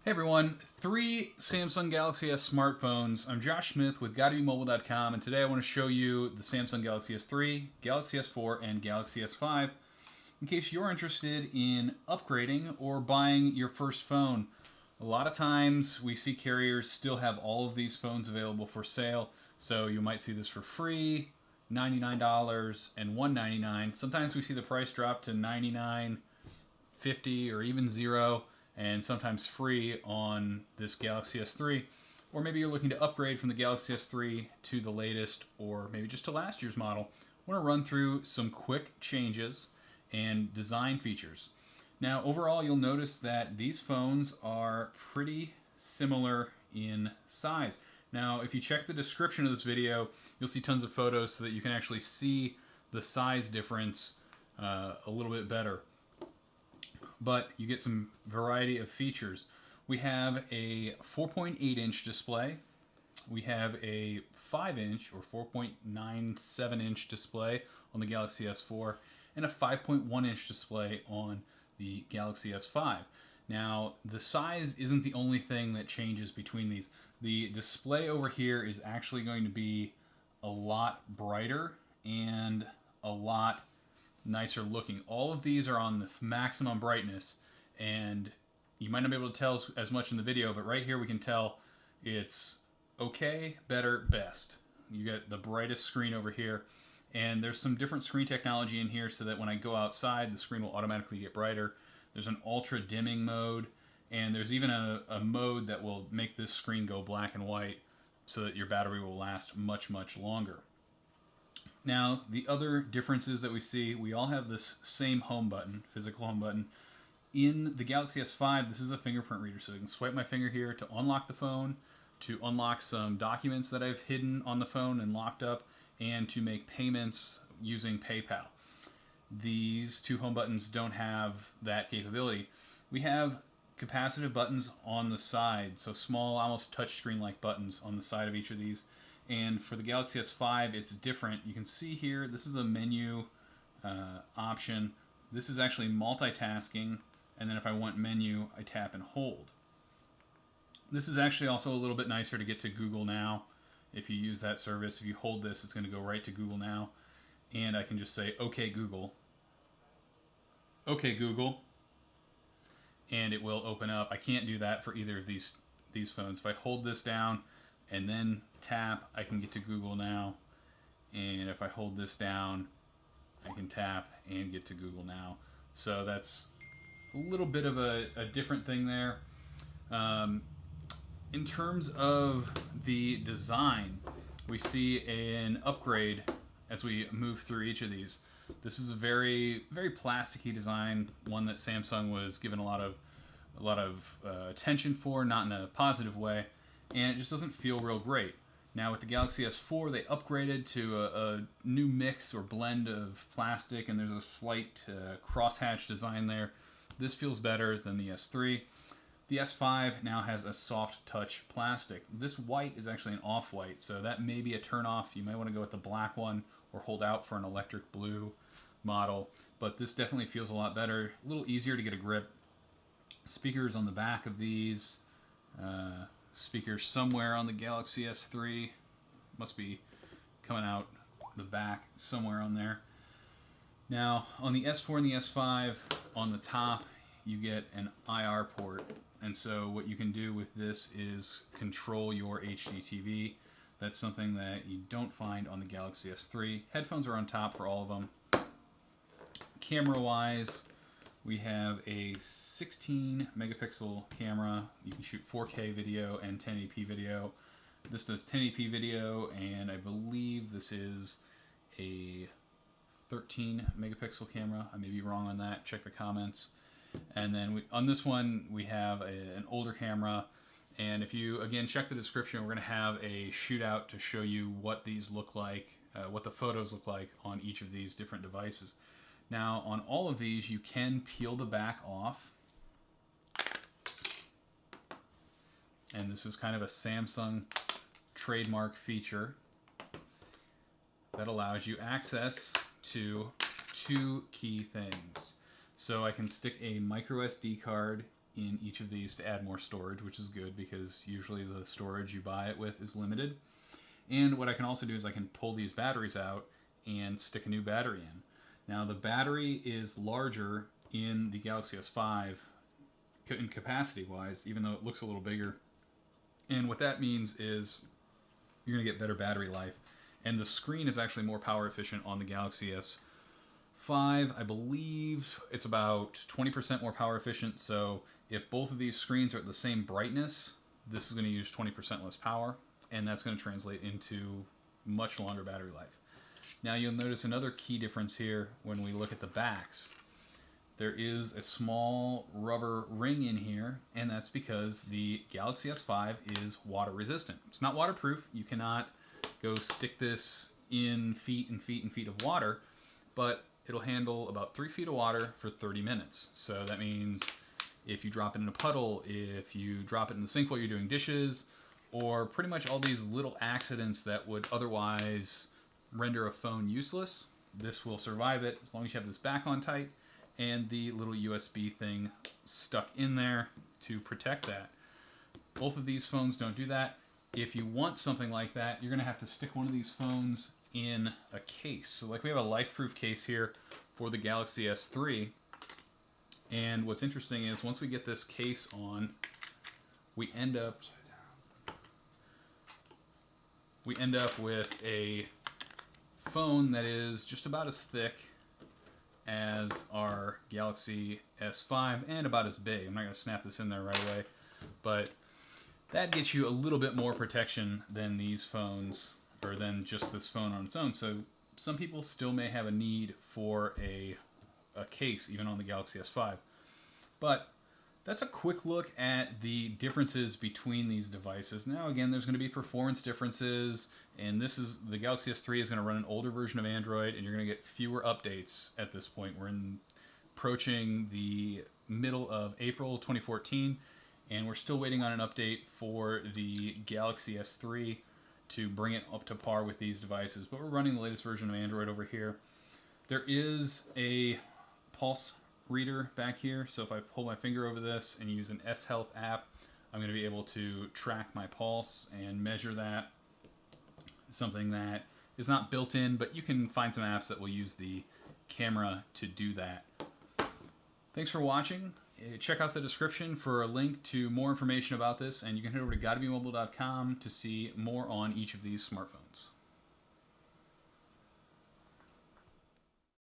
Hey everyone, 3 Samsung Galaxy S smartphones. I'm Josh Smith with GottaBeMobile.com, and today I want to show you the Samsung Galaxy S3, Galaxy S4, and Galaxy S5 in case you're interested in upgrading or buying your first phone. A lot of times we see carriers still have all of these phones available for sale, so you might see this for free, $99 and $199. Sometimes we see the price drop to $99, $50, or even $0, and sometimes free on this Galaxy S3. Or maybe you're looking to upgrade from the Galaxy S3 to the latest, or maybe just to last year's model. I want to run through some quick changes and design features. Now, overall, you'll notice that these phones are pretty similar in size. Now, if you check the description of this video, you'll see tons of photos so that you can actually see the size difference a little bit better. But you get some variety of features. We have a 4.8-inch display. We have a 5-inch or 4.97-inch display on the Galaxy S4 and a 5.1-inch display on the Galaxy S5. Now, the size isn't the only thing that changes between these. The display over here is actually going to be a lot brighter and a lot nicer looking. All of these are on the maximum brightness, and you might not be able to tell as much in the video, but right here we can tell it's okay, better, best. You get the brightest screen over here, and there's some different screen technology in here so that when I go outside, the screen will automatically get brighter. There's an ultra dimming mode, and there's even a mode that will make this screen go black and white so that your battery will last much, much longer. Now, the other differences that we see, we all have this same home button, physical home button. In the Galaxy S5, this is a fingerprint reader, so I can swipe my finger here to unlock the phone, to unlock some documents that I've hidden on the phone and locked up, and to make payments using PayPal. These two home buttons don't have that capability. We have capacitive buttons on the side, so small, almost touchscreen-like buttons on the side of each of these. And for the Galaxy S5, it's different. You can see here, this is a menu option. This is actually multitasking, and then if I want menu, I tap and hold. This is actually also a little bit nicer to get to Google Now. If you use that service, if you hold this, it's going to go right to Google Now. And I can just say, okay, Google. Okay, Google. And it will open up. I can't do that for either of these phones. If I hold this down and then tap, I can get to Google Now. And if I hold this down, I can tap and get to Google Now. So that's a little bit of a different thing there. In terms of the design, we see an upgrade as we move through each of these. This is a very, very plasticky design, one that Samsung was given a lot of attention for, not in a positive way, and it just doesn't feel real great. Now with the Galaxy S4, they upgraded to a new mix or blend of plastic, and there's a slight crosshatch design there. This feels better than the S3. The S5 now has a soft touch plastic. This white is actually an off-white, so that may be a turn-off. You might want to go with the black one or hold out for an electric blue model, but this definitely feels a lot better, a little easier to get a grip. Speakers on the back of these, speakers somewhere on the Galaxy S3, must be coming out the back somewhere on there. Now on the S4 and the S5, on the top you get an IR port, and so what you can do with this is control your HDTV. That's something that you don't find on the Galaxy S3. Headphones are on top for all of them. Camera wise, we have a 16 megapixel camera. You can shoot 4K video and 1080p video. This does 1080p video, and I believe this is a 13 megapixel camera. I may be wrong on that, check the comments. And then on this one, we have an older camera. And if you, again, check the description, we're going to have a shootout to show you what these look like, what the photos look like on each of these different devices. Now, on all of these, you can peel the back off. And this is kind of a Samsung trademark feature that allows you access to two key things. So I can stick a micro SD card in each of these to add more storage, which is good because usually the storage you buy it with is limited. And what I can also do is I can pull these batteries out and stick a new battery in. Now the battery is larger in the Galaxy S5 in capacity wise, even though it looks a little bigger. And what that means is you're going to get better battery life. And the screen is actually more power efficient on the Galaxy S5. I believe it's about 20% more power efficient. So if both of these screens are at the same brightness, this is going to use 20% less power. And that's going to translate into much longer battery life. Now you'll notice another key difference here when we look at the backs. There is a small rubber ring in here, and that's because the Galaxy S5 is water resistant. It's not waterproof. You cannot go stick this in feet and feet and feet of water, but it'll handle about 3 feet of water for 30 minutes. So that means if you drop it in a puddle, if you drop it in the sink while you're doing dishes, or pretty much all these little accidents that would otherwise render a phone useless, this will survive it as long as you have this back on tight and the little USB thing stuck in there to protect that. Both of these phones don't do that. If you want something like that, you're gonna have to stick one of these phones in a case. So like we have a life-proof case here for the Galaxy S3. And what's interesting is once we get this case on, we end up with a phone that is just about as thick as our Galaxy S5 and about as big. I'm not going to snap this in there right away, but that gets you a little bit more protection than these phones, or than just this phone on its own. So some people still may have a need for a case, even on the Galaxy S5. But that's a quick look at the differences between these devices. Now again, there's going to be performance differences, and the Galaxy S3 is going to run an older version of Android, and you're going to get fewer updates at this point. We're approaching the middle of April 2014, and we're still waiting on an update for the Galaxy S3 to bring it up to par with these devices. But we're running the latest version of Android over here. There is a pulse reader back here, so if I pull my finger over this and use an S Health app, I'm going to be able to track my pulse and measure that. Something that is not built in, but you can find some apps that will use the camera to do that. Thanks for watching. Check out the description for a link to more information about this, and you can head over to GottaBeMobile.com to see more on each of these smartphones.